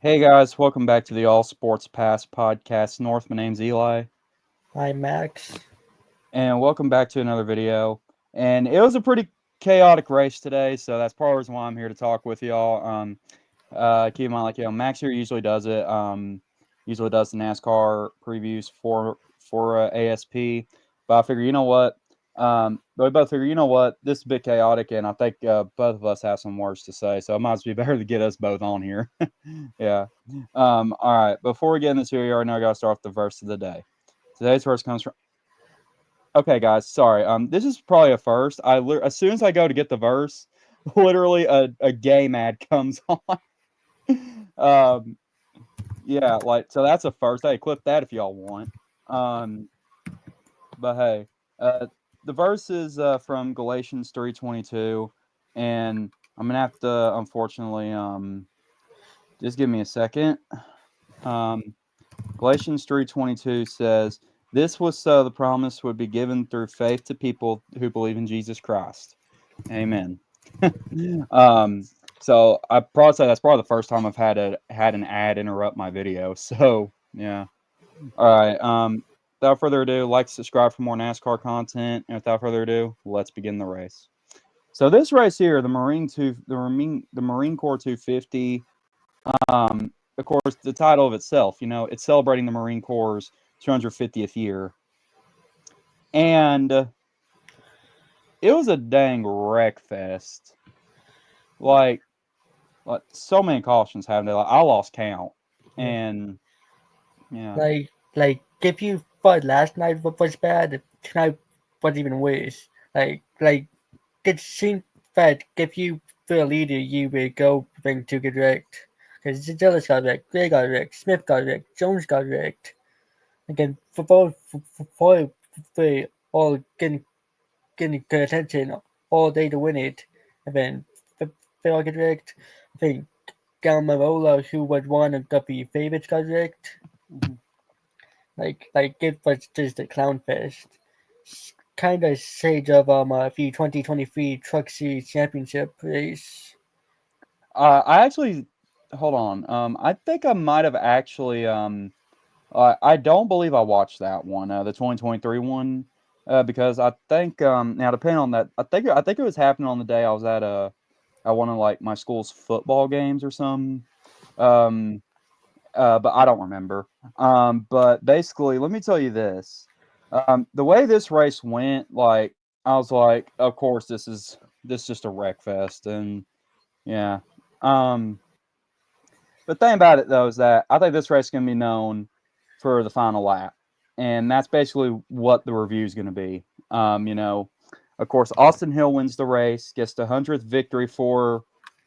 Hey guys, welcome back to the All Sports Pass podcast. North, my name's Eli, Hi, Max. and welcome back to another video. And it was a pretty chaotic race today, so that's part of the reason why I'm here to talk with y'all. Keep in mind, Max here usually does it. Usually does the NASCAR previews for ASP, but I figure, but we both figure, this is a bit chaotic, and I think both of us have some words to say, so it might be better to get us both on here. Yeah. All right. Before we get in this video, you already know I gotta start with the verse of the day. Today's verse comes from. Okay, guys. Sorry. This is probably a first. As soon as I go to get the verse, literally a game ad comes on. um, yeah, so that's a first. Hey, clip that if y'all want. Um, but hey, the verse is from Galatians 3:22, and I'm gonna have to unfortunately just give me a second. Um, Galatians 3:22 says, "This was so the promise would be given through faith to people who believe in Jesus Christ." Amen. um, so I probably say that's probably the first time I've had an ad interrupt my video. So yeah. All right. Without further ado, like, subscribe for more NASCAR content, and without further ado, let's begin the race. So this race here, the Marine Corps 250. Of course, the title of itself, it's celebrating the Marine Corps' 250th year. And it was a dang wreck fest. Like, so many cautions happened. I lost count. Yeah. And, yeah. If you thought last night was bad, tonight was even worse. It seemed that if you were a leader, you would go bring to get wrecked. Because Zealous got wrecked, Gray got wrecked, Smith got wrecked, Jones got wrecked. Again, for all getting good attention all day to win it, and then they all get wrecked. I think Galmarola, who was one of the favorites, got wrecked. Mhm. It was just a clown fest. Kind of stage of the 2023 Truck Series Championship race. I actually, hold on. I think I might have actually, I don't believe I watched that one, the 2023 one, because I think, now depending on that, I think it was happening on the day I was at one of like my school's football games or something. Um, but I don't remember. But basically, let me tell you this. The way this race went, like, I was like, of course, this is just a wreck fest, and yeah. Um, the thing about it though is that I think this race is gonna be known for the final lap, and that's basically what the review is gonna be. Of course, Austin Hill wins the race, gets the 100th victory for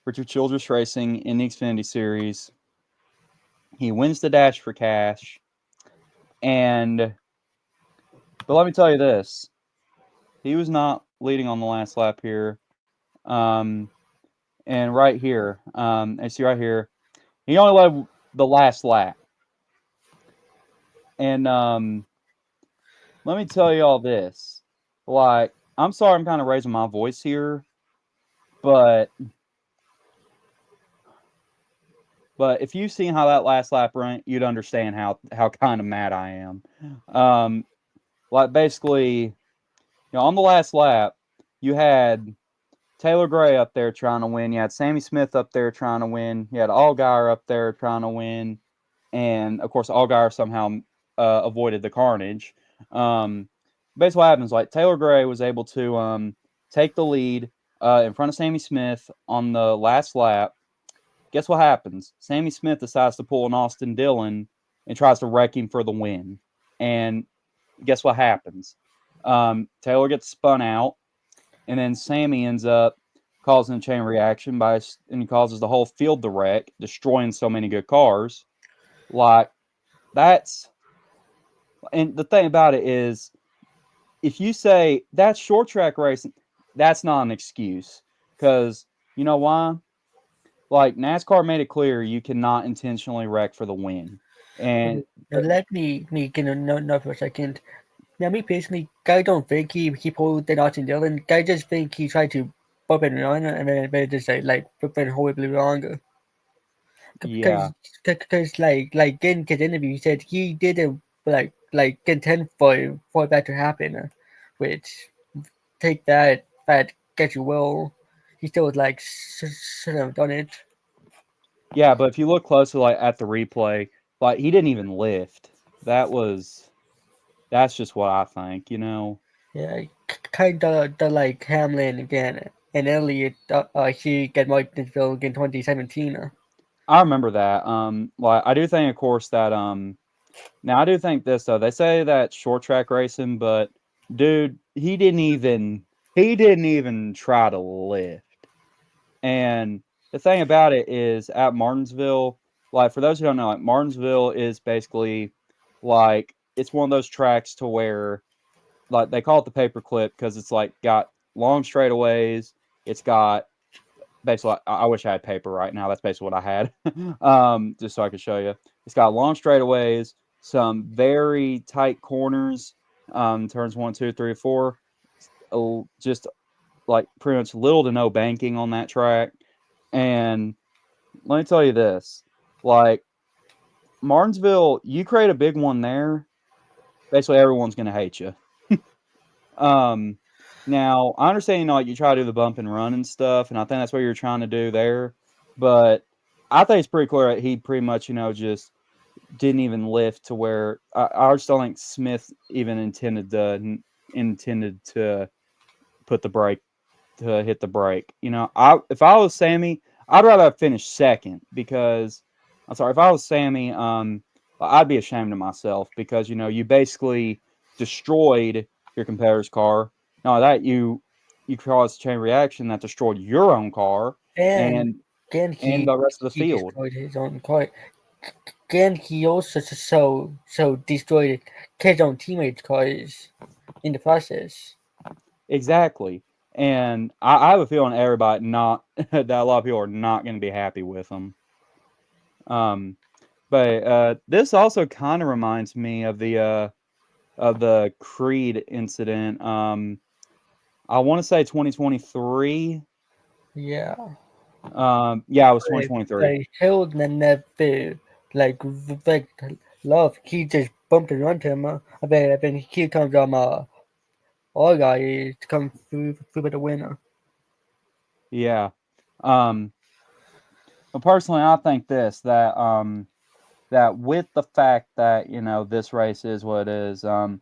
Richard Childress Racing in the Xfinity Series. He wins the Dash for Cash, and but let me tell you this: he was not leading on the last lap here. Um, and right here, I see right here, he only led the last lap. And let me tell you all this. Like, I'm sorry I'm kind of raising my voice here, but if you've seen how that last lap went, you'd understand how kind of mad I am. Um, like basically, on the last lap, you had Taylor Gray up there trying to win. You had Sammy Smith up there trying to win. You had Allgaier up there trying to win, and of course, Allgaier somehow avoided the carnage. Basically, what happens, like, Taylor Gray was able to take the lead in front of Sammy Smith on the last lap. Guess what happens? Sammy Smith decides to pull an Austin Dillon and tries to wreck him for the win. And guess what happens? Taylor gets spun out, and then Sammy ends up causing a chain reaction and he causes the whole field to wreck, destroying so many good cars. Like, that's and the thing about it is, if you say that's short track racing, that's not an excuse, because you know why? Like, NASCAR made it clear you cannot intentionally wreck for the win, and Let me get a note for a second. Now, me personally, I don't think he pulled the Austin Dillon. I just think he tried to bump it around and then just went horribly wrong. Yeah. Because like in his interview, he said he didn't like intend for that to happen, which take that get you will. He still would like should have done it. Yeah, but if you look closely, like, at the replay, like, he didn't even lift. That's just what I think, you know? Yeah, kind of the like Hamlin again and Elliott. He get Martinsville in 2017. I remember that, like, I do think, of course, that, now I do think this, though, they say that short track racing, but, dude, he didn't even try to lift. And the thing about it is at Martinsville, like, for those who don't know, like, Martinsville is basically, like, it's one of those tracks to where, like, they call it the paperclip because it's, like, got long straightaways, it's got basically, I wish I had paper right now, that's basically what I had, just so I could show you. It's got long straightaways, some very tight corners, turns 1, 2, 3, 4, just, like, pretty much little to no banking on that track, and let me tell you this, like, Martinsville, you create a big one there, basically everyone's gonna hate you. Um, now, I understand, like, you try to do the bump and run and stuff, and I think that's what you're trying to do there, but I think it's pretty clear that he pretty much, just didn't even lift to where I just don't think Smith even intended to put the brake to hit the brake. If I was Sammy, I'd rather have finished second because I'm sorry, if I was Sammy, I'd be ashamed of myself because you basically destroyed your competitor's car. Not that you caused a chain reaction that destroyed your own car And and again, and he the rest of the he field. destroyed his own car. Again, he also so destroyed his own teammates' cars in the process. Exactly. And I have a feeling everybody not that a lot of people are not going to be happy with him. Um, but this also kind of reminds me of the Creed incident. I want to say 2023. Yeah, Yeah, it was 2023. but Hilton never like love. He just bumped into him. I bet he comes all guy to come through with the winner. Yeah. Um, but personally, I think that with the fact that this race is what it is. So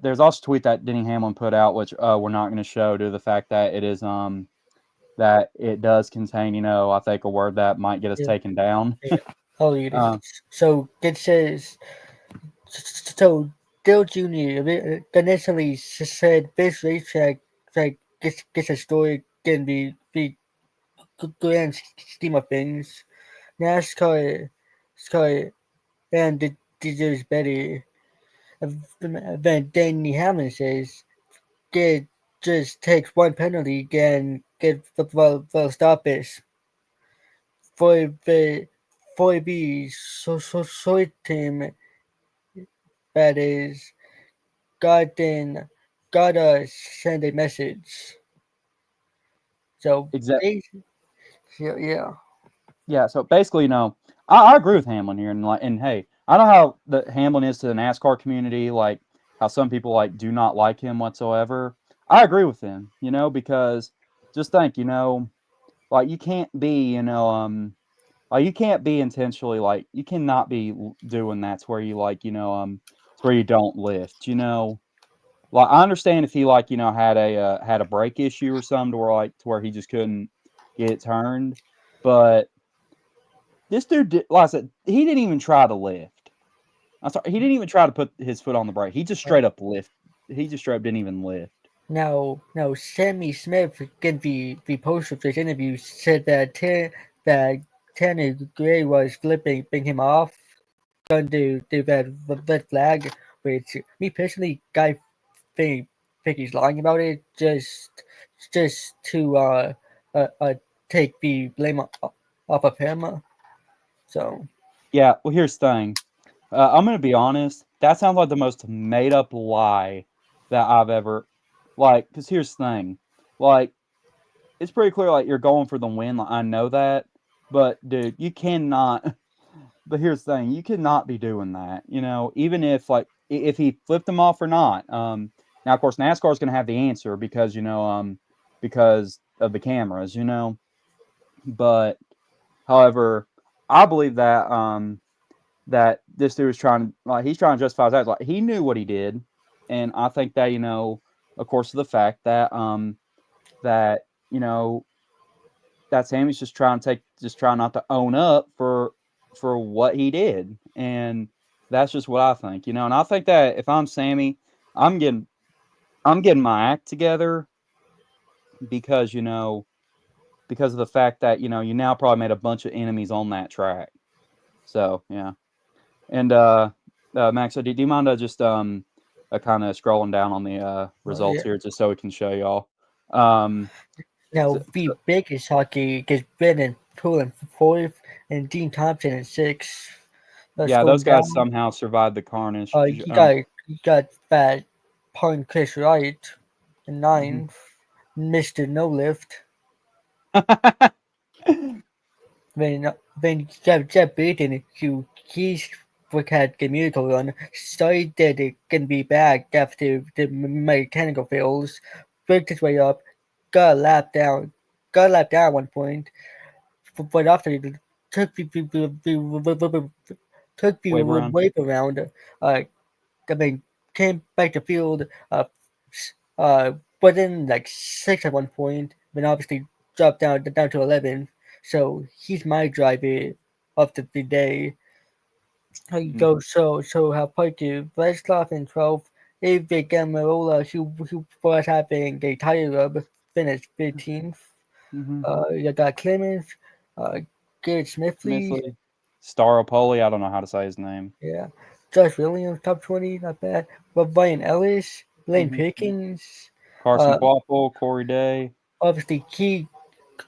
there's also a tweet that Denny Hamlin put out, which we're not going to show due to the fact that it is that it does contain I think a word that might get us Yeah, taken down. yeah. I'll read it. uh, So it says so. Dale Jr. initially said this racetrack gets a story can be grand scheme of things. NASCAR and deserves better. Then Danny Hamlin says, "Get just takes one penalty and get well stop this for the so team that is God then gotta send a message." So exact. yeah, Yeah. So basically, I agree with Hamlin here, and hey, I know how the Hamlin is to the NASCAR community, like how some people like do not like him whatsoever. I agree with him, because just think, like you can't be, like, you can't be intentionally like you cannot be doing that to where you like, to where you don't lift, Like, I understand if he like, had a brake issue or something to where he just couldn't get it turned, but this dude like I said, he didn't even try to lift. I'm sorry, he didn't even try to put his foot on the brake. He just straight up lift. He just straight up didn't even lift. now Sammy Smith in the post of this interview said that Tanner Gray was flipping him off under the red flag, which me personally, guy think he's lying about it just to uh, uh take the blame off of him. So Yeah, well, here's the thing. I'm gonna be honest. That sounds like the most made up lie that I've ever like. Because here's the thing, like it's pretty clear like you're going for the win. Like I know that, But dude, you cannot. But here's the thing: you cannot be doing that. Even if like if he flipped them off or not. Now of course NASCAR is going to have the answer because because of the cameras. But however, I believe that this dude was trying like he's trying to justify his acts. Like he knew what he did, and I think that of course, the fact that you know that Sammy's just trying not to own up for what he did, and that's just what I think. And I think that if I'm Sammy, I'm getting I'm getting my act together because because of the fact that you now probably made a bunch of enemies on that track. So yeah. And Max, so do you mind just kind of scrolling down on the results Yeah. here just so we can show y'all? Um, Now, so, V. so- Baker's hockey gets Ben and Poole in fourth, and Dean Thompson in sixth. Let's yeah, go those guys down. somehow survived the carnage. You got Fat Pun Chris Wright in Mhm. ninth. Mister No Lift. Then you got Jeff Beaton, who he's had a miracle run. Started that it can be back after the mechanical fails. Worked his way up. Got a lap down. Got a lap down at one point. But after it took the Wave around. wave around, uh, I mean, came back to field, but in like six at one point, then obviously dropped down to 11. So he's my driver of the day. How you Mm-hmm. go? So how Parker Vlasov in 12th, David Gamarola, who was having a tire rub, finished 15th. Mm-hmm. You got Clemens, uh, Garrett Smithley, Smithley, Staropoli. I don't know how to say his name. yeah, Josh Williams, top 20, not bad. But Brian Ellis, Lane Hmm. Pickens, Carson uh, Kvapil, Corey Day. obviously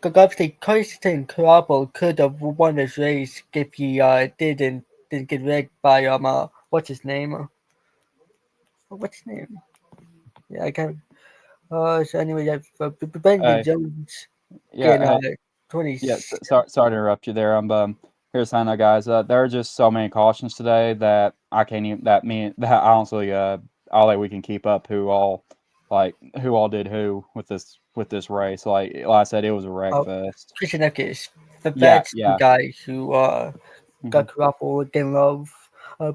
obviously Carson Crabble could have won this race if he didn't get wrecked by what's his name? What's his name? Yeah, I can't. So anyway, yeah, Bentley Uh, Jones getting yeah. 20. Yeah, sorry to interrupt you there. Here's the thing, though, guys. There are just so many cautions today that I can't even that honestly all that we can keep up who all did who with this race. Like I said, it was a wreck Uh, fest. Christian Eckes, Yeah, that's the yeah. guy who Hmm. got Garoppolo again love.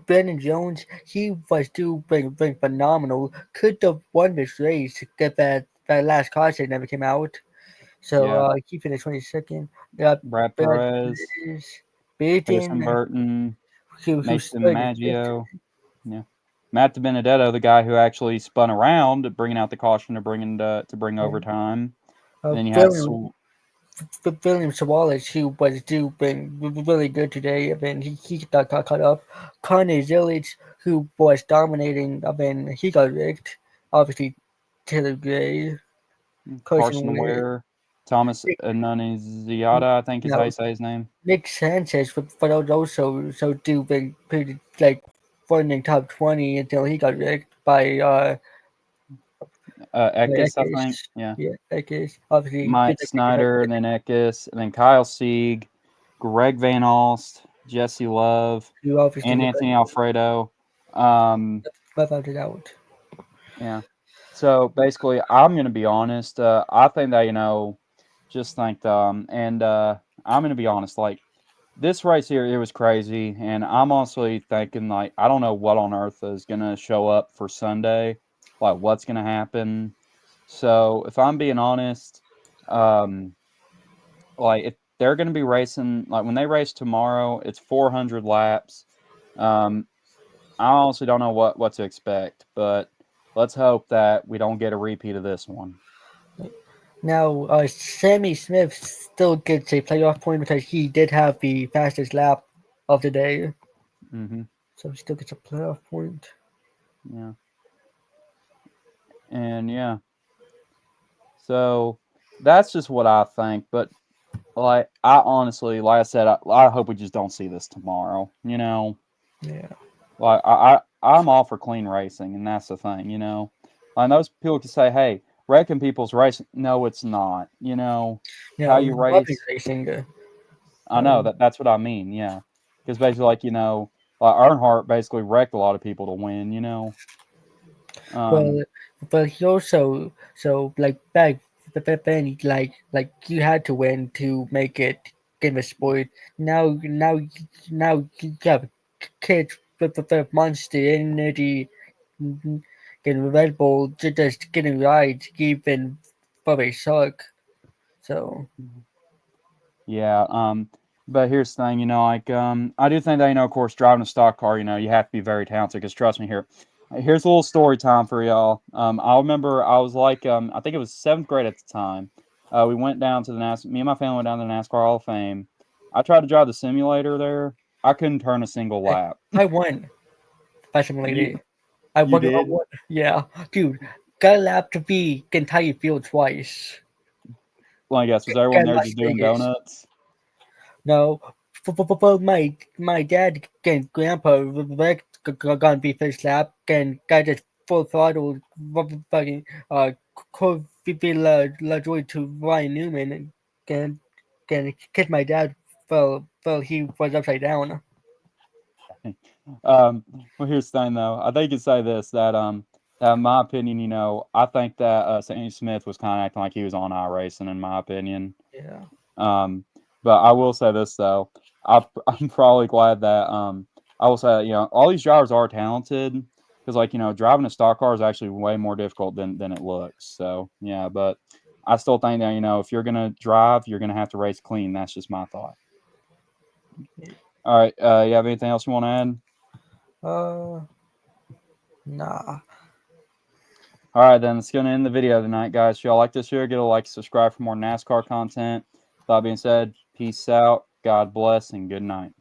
Brandon Jones, he was doing phenomenal. Could have won this race if that last caution never came out. So Yeah. he finished 22nd. Got Brad Brad Perez, Perez, Baton, Harrison Burton, who Mason started fifth. Maggio. Yeah. Matt DiBenedetto, the guy who actually spun around, bringing out the caution to bring Yeah. overtime. And then you had William William Sawalich, who was doing really good today. I mean, he got caught up. Connor Zilic, who was dominating. I mean, he got wrecked. Obviously, Taylor Gray, Carson Carson Ware, Ware, Thomas Nick, Nunziata, I think is how no, you say his name. Nick Sanchez, but also doing pretty like running top 20 until he got wrecked by Eckes, I Ekis. think. Yeah. Yeah, Ekis. Obviously, good Mike to get up. Snyder, and then Eckes, and then Kyle Sieg, Greg Van Alst, Jesse Love, You obviously and Anthony Alfredo. Um, found it out. yeah. So basically, I'm gonna be honest. I think that just think and I'm gonna be honest. Like this race here, it was crazy, and I'm honestly thinking like I don't know what on earth is gonna show up for Sunday, like what's gonna happen. So if I'm being honest, um, like if they're gonna be racing, like when they race tomorrow, it's 400 laps. Um, I honestly don't know what to expect, but let's hope that we don't get a repeat of this one. Now, Sammy Smith still gets a playoff point because he did have the fastest lap of the day, Hmm. so he still gets a playoff point. Yeah, and yeah, so that's just what I think. But like I honestly, like I said, I hope we just don't see this tomorrow. Yeah, Like I'm all for clean racing, and that's the thing. Like those people can say, "Hey, wrecking people's racing." No, it's not. yeah, How you rubbish race. racing. I know that's what I mean. Yeah, because basically, like like Earnhardt basically wrecked a lot of people to win. Um, Well, but he also like back then like you had to win to make it game a sport. Now you have kids with Monster Energy getting Red Bull just getting rides even but they suck. So Yeah, but here's the thing, like, I do think that, of course, driving a stock car, you have to be very talented. Because trust me here. Here's a little story time for y'all. I remember I was like, I think it was seventh grade at the time. We went down to me and my family went down to the NASCAR Hall of Fame. I tried to drive the simulator there. I couldn't turn a single lap. I won Fashion You Lady. you I did? won. Yeah, dude, got a lap to be Kentucky Field twice. Well, I guess was everyone Got there Las just doing Vegas. donuts? No, but my dad and grandpa were gonna be first lap and got just full throttle fucking Corby La Joy to Ryan Newman and kid my dad fell he was upside down. Well, here's the thing, though. I think you could say this that in my opinion, I think that Sammy Smith was kind of acting like he was on iRacing, in my opinion. Yeah. Um, but I will say this though, I'm probably glad that I will say all these drivers are talented because like driving a stock car is actually way more difficult than it looks. So yeah, but I still think that if you're gonna drive, you're gonna have to race clean. That's just my thought. All right, you have anything else you want to add? Uh, nah. All right, then it's gonna end the video tonight, guys. If y'all like this video, get a like, subscribe for more NASCAR content. That being said, peace out, God bless, and good night.